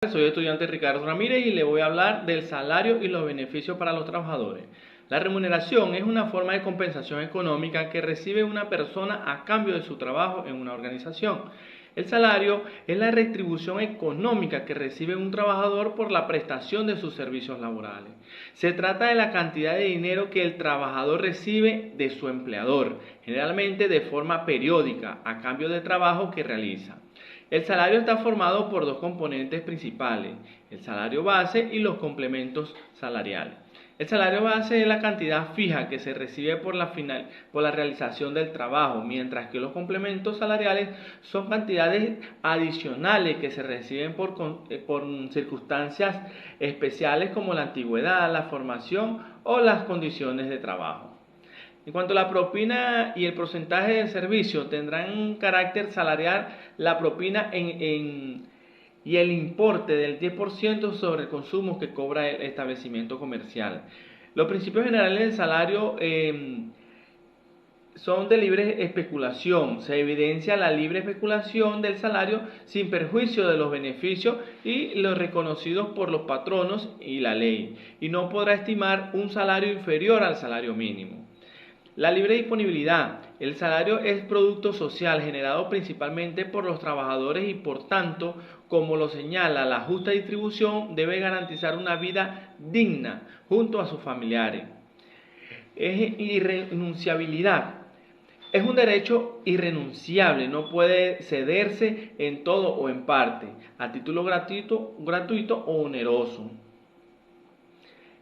Soy estudiante Ricardo Ramírez y le voy a hablar del salario y los beneficios para los trabajadores. La remuneración es una forma de compensación económica que recibe una persona a cambio de su trabajo en una organización. El salario es la retribución económica que recibe un trabajador por la prestación de sus servicios laborales. Se trata de la cantidad de dinero que el trabajador recibe de su empleador, generalmente de forma periódica, a cambio del trabajo que realiza. El salario está formado por dos componentes principales, el salario base y los complementos salariales. El salario base es la cantidad fija que se recibe por la realización del trabajo, mientras que los complementos salariales son cantidades adicionales que se reciben por circunstancias especiales como la antigüedad, la formación o las condiciones de trabajo. En cuanto a la propina y el porcentaje del servicio, tendrán un carácter salarial la propina y el importe del 10% sobre el consumo que cobra el establecimiento comercial. Los principios generales del salario son de libre especulación. Se evidencia la libre especulación del salario sin perjuicio de los beneficios y los reconocidos por los patronos y la ley, y no podrá estimar un salario inferior al salario mínimo. La libre disponibilidad. El salario es producto social generado principalmente por los trabajadores y por tanto, como lo señala la justa distribución, debe garantizar una vida digna junto a sus familiares. Es irrenunciabilidad. Es un derecho irrenunciable, no puede cederse en todo o en parte, a título gratuito o oneroso.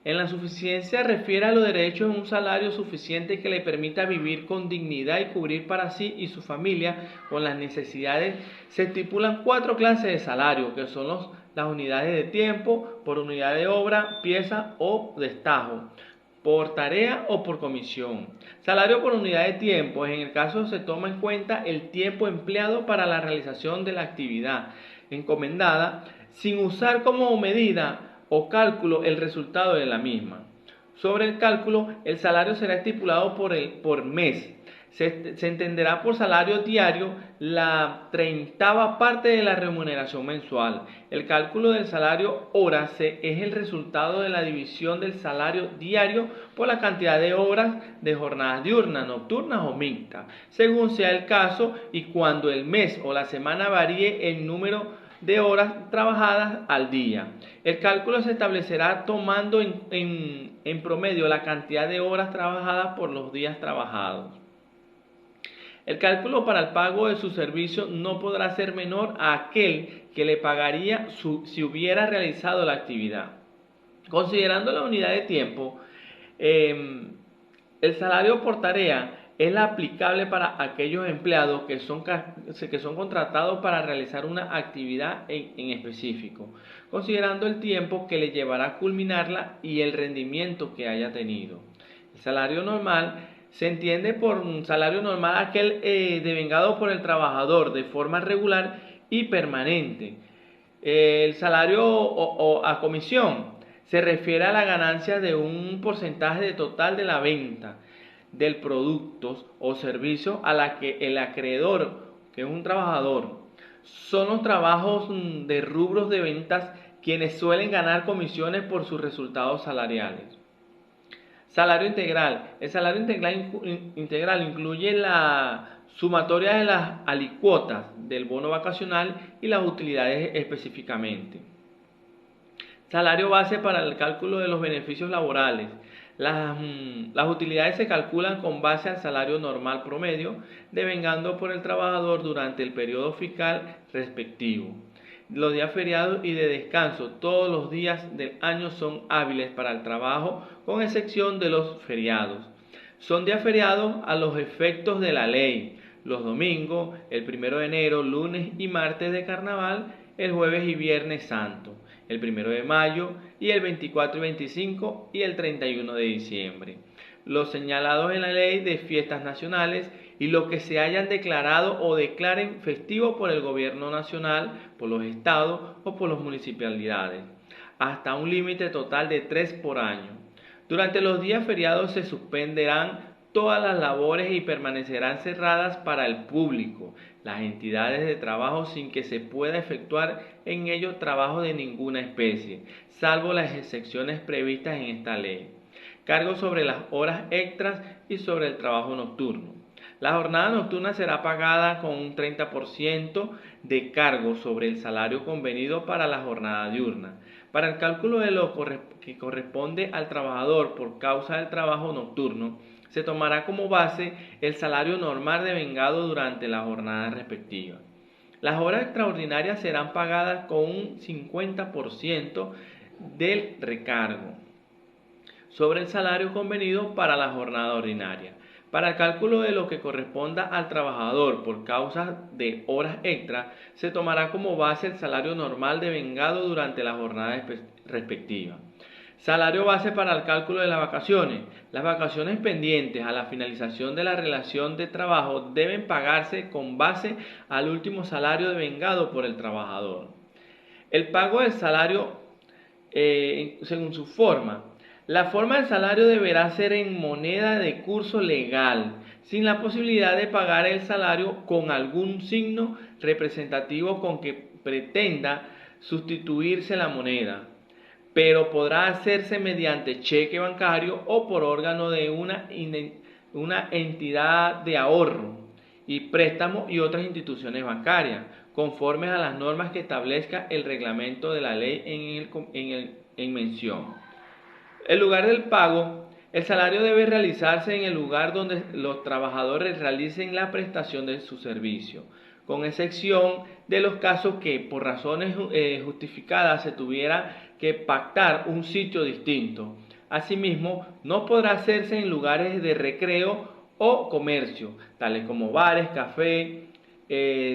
En la suficiencia refiere a los derechos de un salario suficiente que le permita vivir con dignidad y cubrir para sí y su familia con las necesidades. Se estipulan 4 clases de salario, que son las unidades de tiempo, por unidad de obra, pieza o destajo, por tarea o por comisión. Salario por unidad de tiempo, en el caso se toma en cuenta el tiempo empleado para la realización de la actividad encomendada, sin usar como medida o cálculo el resultado de la misma. Sobre el cálculo, el salario será estipulado por mes. Se entenderá por salario diario la 30ª parte de la remuneración mensual. El cálculo del salario hora es el resultado de la división del salario diario por la cantidad de horas de jornadas diurnas, nocturnas o mixtas, según sea el caso y cuando el mes o la semana varíe el número de horas trabajadas al día. El cálculo se establecerá tomando en promedio la cantidad de horas trabajadas por los días trabajados. El cálculo para el pago de su servicio no podrá ser menor a aquel que le pagaría si hubiera realizado la actividad. Considerando la unidad de tiempo, el salario por tarea es la aplicable para aquellos empleados que son contratados para realizar una actividad en específico, considerando el tiempo que le llevará a culminarla y el rendimiento que haya tenido. El salario normal se entiende por un salario normal aquel devengado por el trabajador de forma regular y permanente. El salario a comisión se refiere a la ganancia de un porcentaje total de la venta del productos o servicios a la que el acreedor, que es un trabajador, son los trabajos de rubros de ventas quienes suelen ganar comisiones por sus resultados salariales. Salario integral. El salario integral incluye la sumatoria de las alícuotas del bono vacacional y las utilidades específicamente. Salario base para el cálculo de los beneficios laborales. Las utilidades se calculan con base al salario normal promedio, devengando por el trabajador durante el periodo fiscal respectivo. Los días feriados y de descanso, todos los días del año son hábiles para el trabajo, con excepción de los feriados. Son días feriados a los efectos de la ley. Los domingos, el 1 de enero, lunes y martes de carnaval, el jueves y viernes santo, el 1 de mayo y el 24 y 25 y el 31 de diciembre. Los señalados en la ley de fiestas nacionales y los que se hayan declarado o declaren festivos por el gobierno nacional, por los estados o por las municipalidades, hasta un límite total de 3 por año. Durante los días feriados se suspenderán todas las labores y permanecerán cerradas para el público. las entidades de trabajo sin que se pueda efectuar en ellos trabajo de ninguna especie, salvo las excepciones previstas en esta ley. Cargo sobre las horas extras y sobre el trabajo nocturno. La jornada nocturna será pagada con un 30% de cargo sobre el salario convenido para la jornada diurna. Para el cálculo de lo que corresponde al trabajador por causa del trabajo nocturno, se tomará como base el salario normal devengado durante la jornada respectiva. Las horas extraordinarias serán pagadas con un 50% del recargo sobre el salario convenido para la jornada ordinaria. Para el cálculo de lo que corresponda al trabajador por causa de horas extras, se tomará como base el salario normal devengado durante la jornada respectiva. Salario base para el cálculo de las vacaciones. Las vacaciones pendientes a la finalización de la relación de trabajo deben pagarse con base al último salario devengado por el trabajador. El pago del salario según su forma. La forma del salario deberá ser en moneda de curso legal, sin la posibilidad de pagar el salario con algún signo representativo con que pretenda sustituirse la moneda, pero podrá hacerse mediante cheque bancario o por órgano de una entidad de ahorro y préstamo y otras instituciones bancarias, conformes a las normas que establezca el reglamento de la ley en mención. El lugar del pago. El salario debe realizarse en el lugar donde los trabajadores realicen la prestación de su servicio, con excepción de los casos que por razones justificadas se tuviera que pactar un sitio distinto. Asimismo, no podrá hacerse en lugares de recreo o comercio, tales como bares, cafés,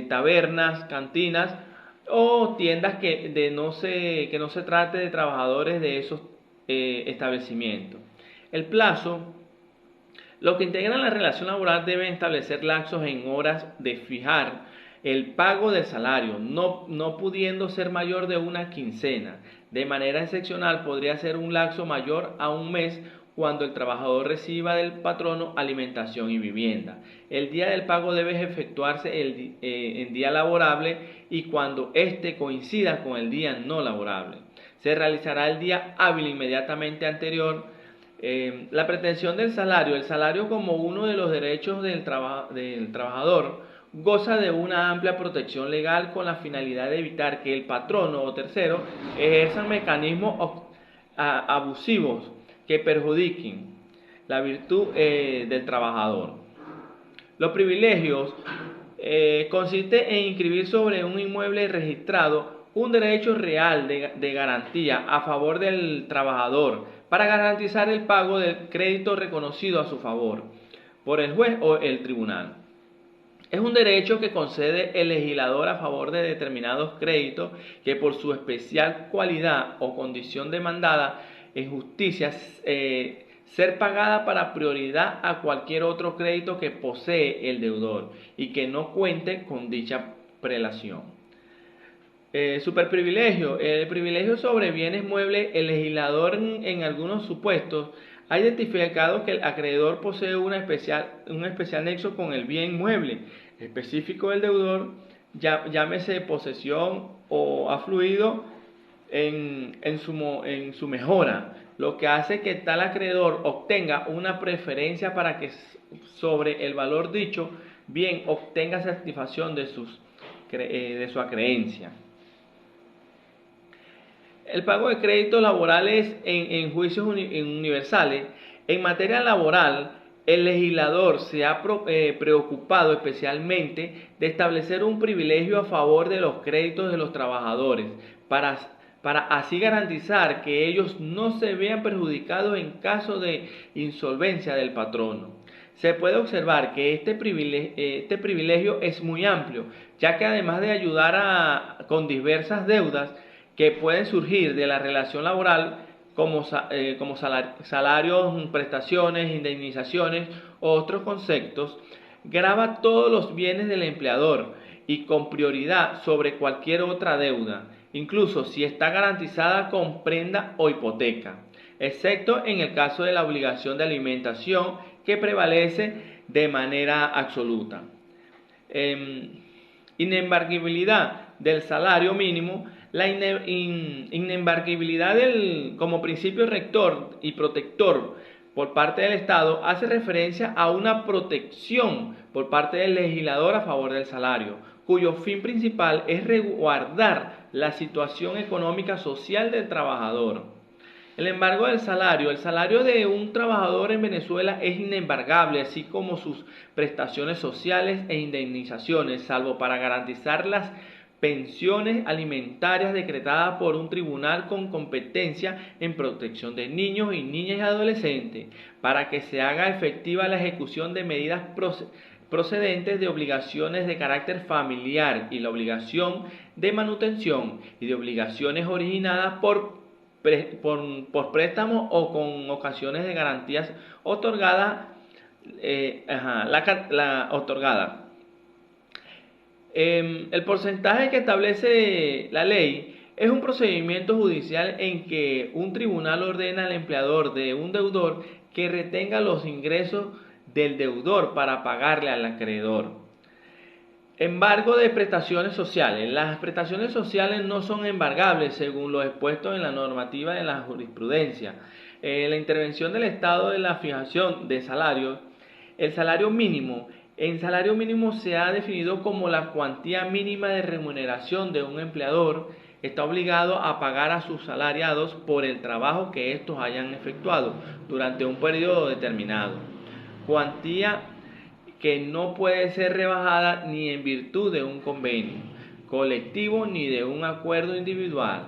tabernas, cantinas o tiendas que no se trate de trabajadores de esos establecimientos. El plazo. Los que integran la relación laboral deben establecer lapsos en horas de fijar el pago del salario, no pudiendo ser mayor de una quincena. De manera excepcional podría ser un lapso mayor a un mes cuando el trabajador reciba del patrono alimentación y vivienda. El día del pago debe efectuarse en día laborable y cuando éste coincida con el día no laborable. Se realizará el día hábil inmediatamente anterior. La pretensión del salario. El salario como uno de los derechos del trabajador goza de una amplia protección legal con la finalidad de evitar que el patrono o tercero ejerzan mecanismos abusivos que perjudiquen la virtud del trabajador. Los privilegios consiste en inscribir sobre un inmueble registrado un derecho real de garantía a favor del trabajador para garantizar el pago del crédito reconocido a su favor por el juez o el tribunal. Es un derecho que concede el legislador a favor de determinados créditos que por su especial cualidad o condición demandada en justicia ser pagada para prioridad a cualquier otro crédito que posee el deudor y que no cuente con dicha prelación. Superprivilegio. El privilegio sobre bienes muebles. El legislador en algunos supuestos ha identificado que el acreedor posee un especial nexo con el bien mueble específico del deudor, llámese posesión o ha fluido en su mejora, lo que hace que tal acreedor obtenga una preferencia para que sobre el valor dicho bien obtenga satisfacción de su acreencia. El pago de créditos laborales en juicios universales. En materia laboral, el legislador se ha preocupado especialmente de establecer un privilegio a favor de los créditos de los trabajadores, para así garantizar que ellos no se vean perjudicados en caso de insolvencia del patrono. Se puede observar que este privilegio es muy amplio, ya que además de ayudar con diversas deudas que pueden surgir de la relación laboral, como salarios, prestaciones, indemnizaciones u otros conceptos, grava todos los bienes del empleador y con prioridad sobre cualquier otra deuda, incluso si está garantizada con prenda o hipoteca, excepto en el caso de la obligación de alimentación que prevalece de manera absoluta. Inembargabilidad del salario mínimo. La inembargabilidad como principio rector y protector por parte del Estado hace referencia a una protección por parte del legislador a favor del salario, cuyo fin principal es resguardar la situación económica social del trabajador. El embargo del salario. El salario de un trabajador en Venezuela es inembargable, así como sus prestaciones sociales e indemnizaciones, salvo para garantizar las pensiones alimentarias decretadas por un tribunal con competencia en protección de niños y niñas y adolescentes, para que se haga efectiva la ejecución de medidas procedentes de obligaciones de carácter familiar y la obligación de manutención y de obligaciones originadas por préstamo o con ocasiones de garantías otorgadas, otorgada. El porcentaje que establece la ley es un procedimiento judicial en que un tribunal ordena al empleador de un deudor que retenga los ingresos del deudor para pagarle al acreedor. Embargo de prestaciones sociales. Las prestaciones sociales no son embargables según lo expuesto en la normativa de la jurisprudencia. La intervención del Estado en la fijación de salarios. El salario mínimo. En salario mínimo se ha definido como la cuantía mínima de remuneración de un empleador. Está obligado a pagar a sus salariados por el trabajo que estos hayan efectuado durante un periodo determinado. Cuantía que no puede ser rebajada ni en virtud de un convenio colectivo ni de un acuerdo individual.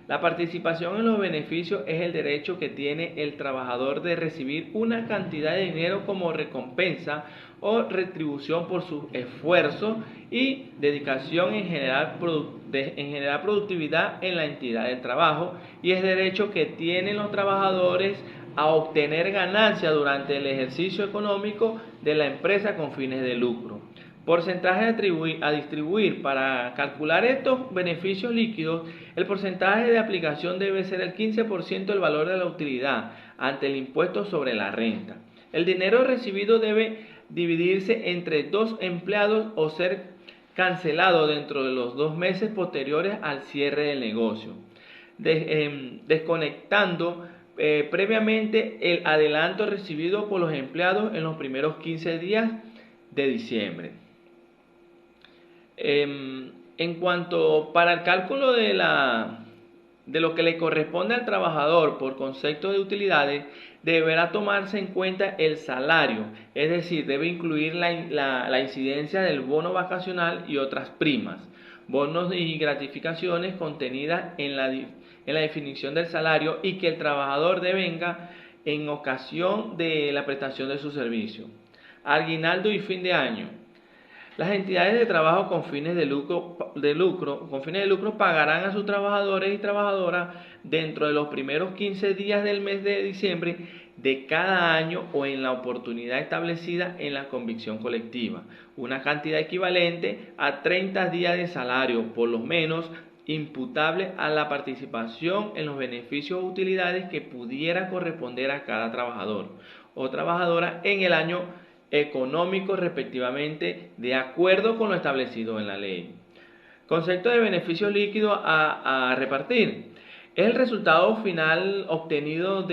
La participación en los beneficios es el derecho que tiene el trabajador de recibir una cantidad de dinero como recompensa o retribución por su esfuerzo y dedicación en general productividad en la entidad de trabajo, y es derecho que tienen los trabajadores a obtener ganancias durante el ejercicio económico de la empresa con fines de lucro. Porcentaje a distribuir. Para calcular estos beneficios líquidos, el porcentaje de aplicación debe ser el 15% del valor de la utilidad ante el impuesto sobre la renta. El dinero recibido debe dividirse entre 2 empleados o ser cancelado dentro de los 2 meses posteriores al cierre del negocio, desconectando previamente el adelanto recibido por los empleados en los primeros 15 días de diciembre. En cuanto para el cálculo de lo que le corresponde al trabajador por concepto de utilidades, deberá tomarse en cuenta el salario, es decir, debe incluir la incidencia del bono vacacional y otras primas, bonos y gratificaciones contenidas en la definición del salario y que el trabajador devenga en ocasión de la prestación de su servicio. Aguinaldo y fin de año. Las entidades de trabajo con fines de lucro pagarán a sus trabajadores y trabajadoras dentro de los primeros 15 días del mes de diciembre de cada año o en la oportunidad establecida en la convención colectiva, una cantidad equivalente a 30 días de salario, por lo menos, imputable a la participación en los beneficios o utilidades que pudiera corresponder a cada trabajador o trabajadora en el año económico respectivamente, de acuerdo con lo establecido en la ley. Concepto de beneficio líquido a repartir. Es el resultado final obtenido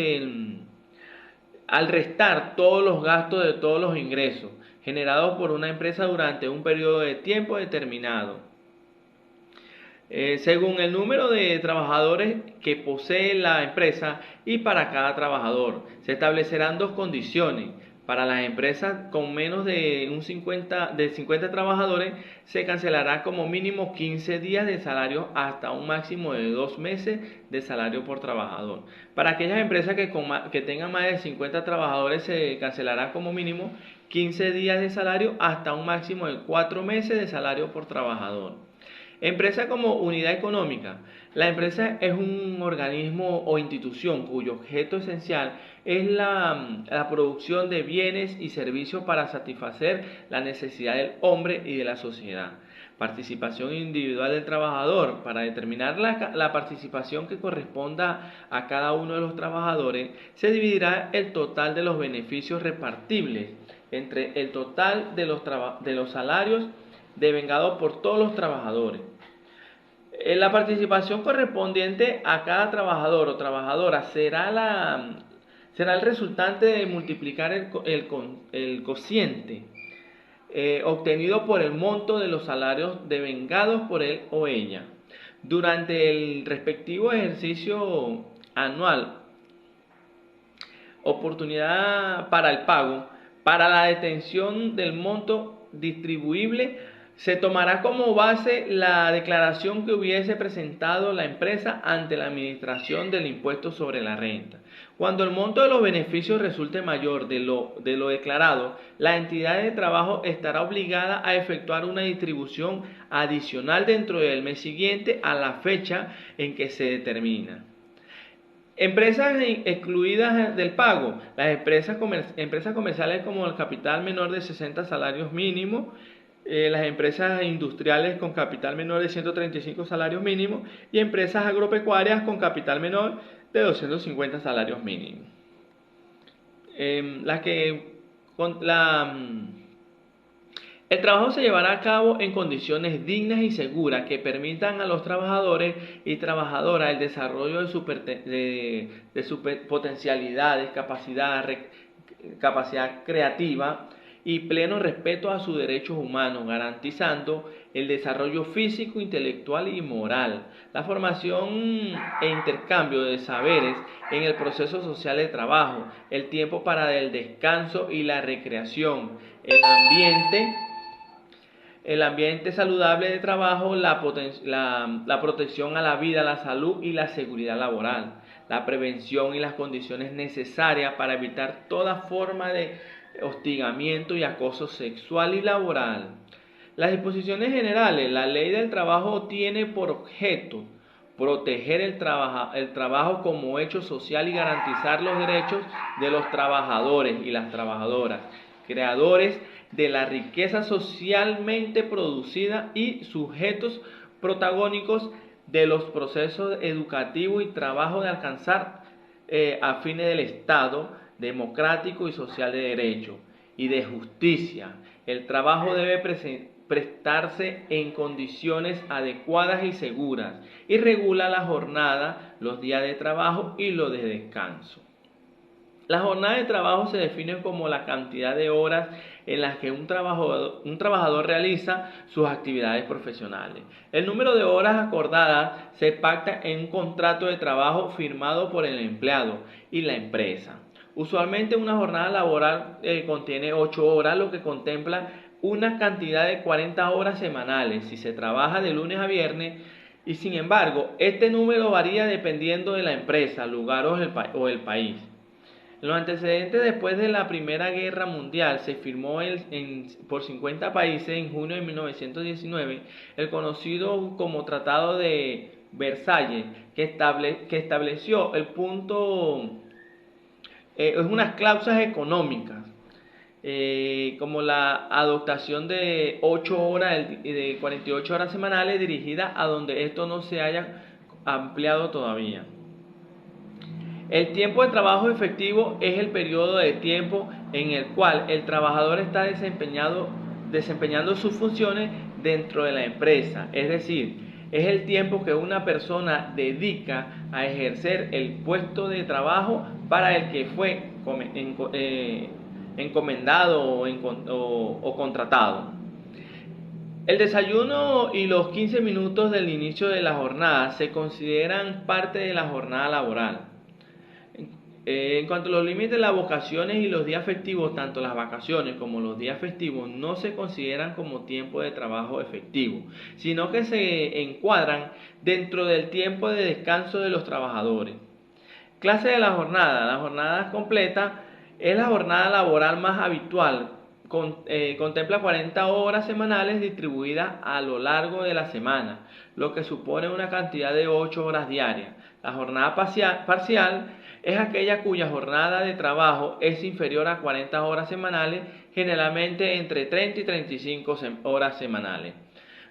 al restar todos los gastos de todos los ingresos generados por una empresa durante un periodo de tiempo determinado. Según el número de trabajadores que posee la empresa y para cada trabajador, se establecerán 2 condiciones. Para las empresas con menos de 50 trabajadores, se cancelará como mínimo 15 días de salario hasta un máximo de 2 meses de salario por trabajador. Para aquellas empresas que tengan más de 50 trabajadores, se cancelará como mínimo 15 días de salario hasta un máximo de 4 meses de salario por trabajador. Empresa como unidad económica. La empresa es un organismo o institución cuyo objeto esencial es la producción de bienes y servicios para satisfacer la necesidad del hombre y de la sociedad. Participación individual del trabajador. Para determinar la participación que corresponda a cada uno de los trabajadores, se dividirá el total de los beneficios repartibles entre el total de los salarios devengado por todos los trabajadores. La participación correspondiente a cada trabajador o trabajadora será el resultante de multiplicar el cociente obtenido por el monto de los salarios devengados por él o ella durante el respectivo ejercicio anual. Oportunidad para el pago. Para la detención del monto distribuible se tomará como base la declaración que hubiese presentado la empresa ante la administración del impuesto sobre la renta. Cuando el monto de los beneficios resulte mayor de lo declarado, la entidad de trabajo estará obligada a efectuar una distribución adicional dentro del mes siguiente a la fecha en que se determina. Empresas excluidas del pago. Las empresas comerciales como el capital menor de 60 salarios mínimos, las empresas industriales con capital menor de 135 salarios mínimos y empresas agropecuarias con capital menor de 250 salarios mínimos. El trabajo se llevará a cabo en condiciones dignas y seguras que permitan a los trabajadores y trabajadoras el desarrollo de sus potencialidades, capacidad creativa y pleno respeto a sus derechos humanos, garantizando el desarrollo físico, intelectual y moral, la formación e intercambio de saberes en el proceso social de trabajo, el tiempo para el descanso y la recreación, el ambiente saludable de trabajo, la protección a la vida, la salud y la seguridad laboral, la prevención y las condiciones necesarias para evitar toda forma de hostigamiento y acoso sexual y laboral. Las disposiciones generales. La ley del trabajo tiene por objeto proteger el trabajo como hecho social y garantizar los derechos de los trabajadores y las trabajadoras, creadores de la riqueza socialmente producida y sujetos protagónicos de los procesos educativos y trabajo de alcanzar a fines del Estado democrático y social de derecho y de justicia. El trabajo debe prestarse en condiciones adecuadas y seguras y regula la jornada, los días de trabajo y los de descanso. La jornada de trabajo se define como la cantidad de horas en las que un trabajador realiza sus actividades profesionales. El número de horas acordadas se pacta en un contrato de trabajo firmado por el empleado y la empresa. Usualmente una jornada laboral contiene 8 horas, lo que contempla una cantidad de 40 horas semanales si se trabaja de lunes a viernes, y sin embargo este número varía dependiendo de la empresa, lugar o el país. En los antecedentes, después de la Primera Guerra Mundial, se firmó por 50 países en junio de 1919 el conocido como Tratado de Versalles, que estableció unas cláusulas económicas, como la adoptación de 8 horas de 48 horas semanales dirigidas a donde esto no se haya ampliado todavía. El tiempo de trabajo efectivo es el periodo de tiempo en el cual el trabajador está desempeñando sus funciones dentro de la empresa, es decir, es el tiempo que una persona dedica a ejercer el puesto de trabajo para el que fue encomendado o contratado. El desayuno y los 15 minutos del inicio de la jornada se consideran parte de la jornada laboral. En cuanto a los límites de las vacaciones y los días festivos, tanto las vacaciones como los días festivos no se consideran como tiempo de trabajo efectivo, sino que se encuadran dentro del tiempo de descanso de los trabajadores. Clase de la jornada. La jornada completa es la jornada laboral más habitual. Contempla 40 horas semanales distribuidas a lo largo de la semana, lo que supone una cantidad de 8 horas diarias. La jornada parcial es aquella cuya jornada de trabajo es inferior a 40 horas semanales, generalmente entre 30 y 35 horas semanales.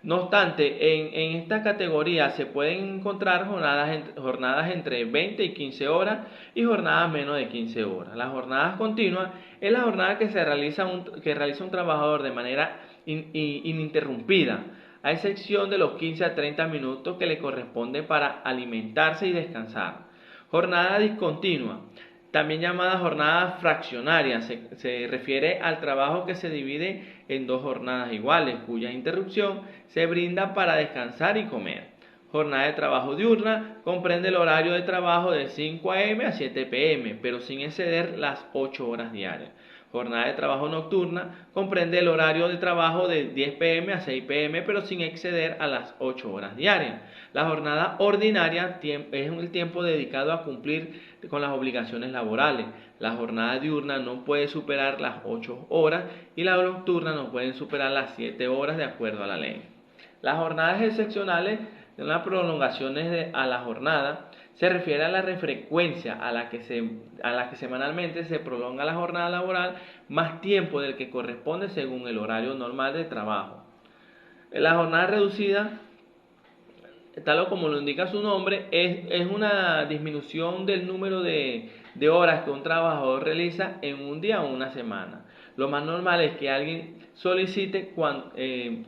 No obstante, en esta categoría se pueden encontrar jornadas entre 20 y 15 horas y jornadas menos de 15 horas. Las jornadas continuas es la jornada que realiza un trabajador de manera ininterrumpida, a excepción de los 15 a 30 minutos que le corresponde para alimentarse y descansar. Jornada discontinua, también llamada jornada fraccionaria, se refiere al trabajo que se divide en dos jornadas iguales, cuya interrupción se brinda para descansar y comer. Jornada de trabajo diurna comprende el horario de trabajo de 5 a.m. a 7 p.m., pero sin exceder las 8 horas diarias. Jornada de trabajo nocturna comprende el horario de trabajo de 10 p.m. a 6 p.m., pero sin exceder a las 8 horas diarias. La jornada ordinaria es el tiempo dedicado a cumplir con las obligaciones laborales. La jornada diurna no puede superar las 8 horas y la nocturna no puede superar las 7 horas de acuerdo a la ley. Las jornadas excepcionales, las prolongaciones a la jornada, se refiere a la frecuencia a la que semanalmente se prolonga la jornada laboral más tiempo del que corresponde según el horario normal de trabajo. La jornada reducida, tal o como lo indica su nombre, es una disminución del número de horas que un trabajador realiza en un día o una semana. Lo más normal es que alguien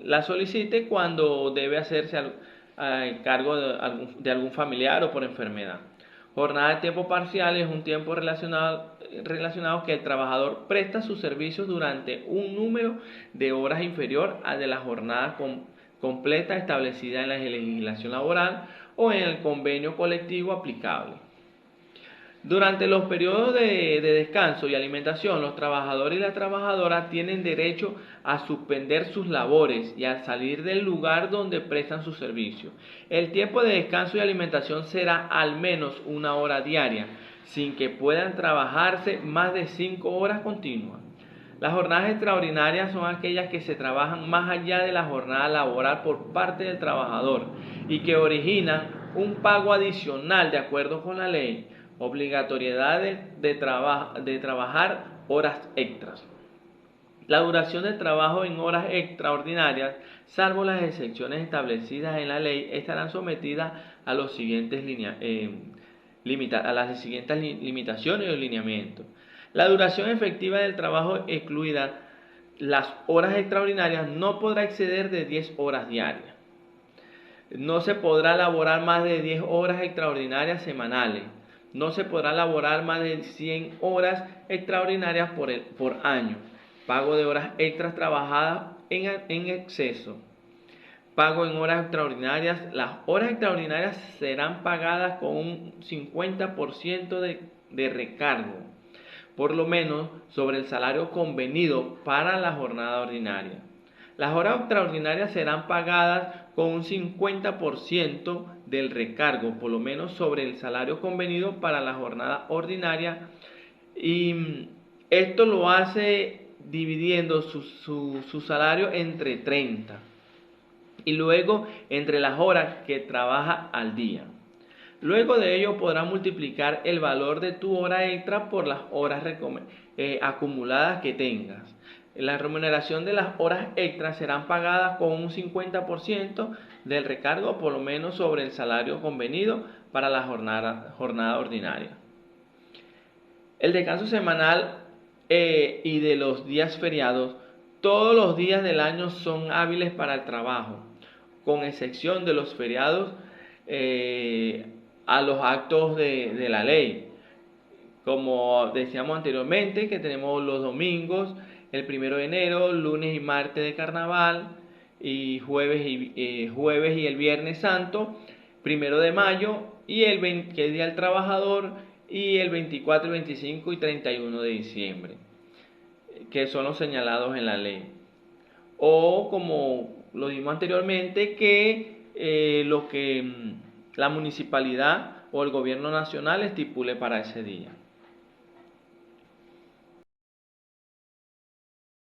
la solicite cuando debe hacerse a cargo de algún familiar o por enfermedad. Jornada de tiempo parcial es un tiempo relacionado que el trabajador presta sus servicios durante un número de horas inferior al de la jornada completa establecida en la legislación laboral o en el convenio colectivo aplicable. Durante los periodos de descanso y alimentación, los trabajadores y las trabajadoras tienen derecho a suspender sus labores y a salir del lugar donde prestan su servicio. El tiempo de descanso y alimentación será al menos 1 hora diaria, sin que puedan trabajarse más de 5 horas continuas. Las jornadas extraordinarias son aquellas que se trabajan más allá de la jornada laboral por parte del trabajador y que originan un pago adicional de acuerdo con la ley. Obligatoriedad de trabajar horas extras. La duración del trabajo en horas extraordinarias, salvo las excepciones establecidas en la ley, estarán sometidas a las siguientes limitaciones y lineamientos. La duración efectiva del trabajo, excluidas las horas extraordinarias, no podrá exceder de 10 horas diarias. No se podrá laborar más de 10 horas extraordinarias semanales. No se podrá laborar más de 100 horas extraordinarias por año. Pago de horas extras trabajadas en exceso. Pago en horas extraordinarias. Las horas extraordinarias serán pagadas con un 50% de recargo, por lo menos sobre el salario convenido para la jornada ordinaria. Las horas extraordinarias serán pagadas con un 50% del recargo, por lo menos sobre el salario convenido para la jornada ordinaria, y esto lo hace dividiendo su salario entre 30 y luego entre las horas que trabaja al día. Luego de ello podrás multiplicar el valor de tu hora extra por las horas acumuladas que tengas. La remuneración de las horas extras serán pagadas con un 50% del recargo, por lo menos sobre el salario convenido para la jornada ordinaria. El descanso semanal y de los días feriados, todos los días del año son hábiles para el trabajo, con excepción de los feriados a los actos de la ley. Como decíamos anteriormente, que tenemos los domingos, el 1 de enero, lunes y martes de carnaval, y jueves y el viernes santo, 1 de mayo, y que es Día del Trabajador, y el 24, 25 y 31 de diciembre, que son los señalados en la ley. O como lo dijimos anteriormente, que lo que la municipalidad o el gobierno nacional estipule para ese día.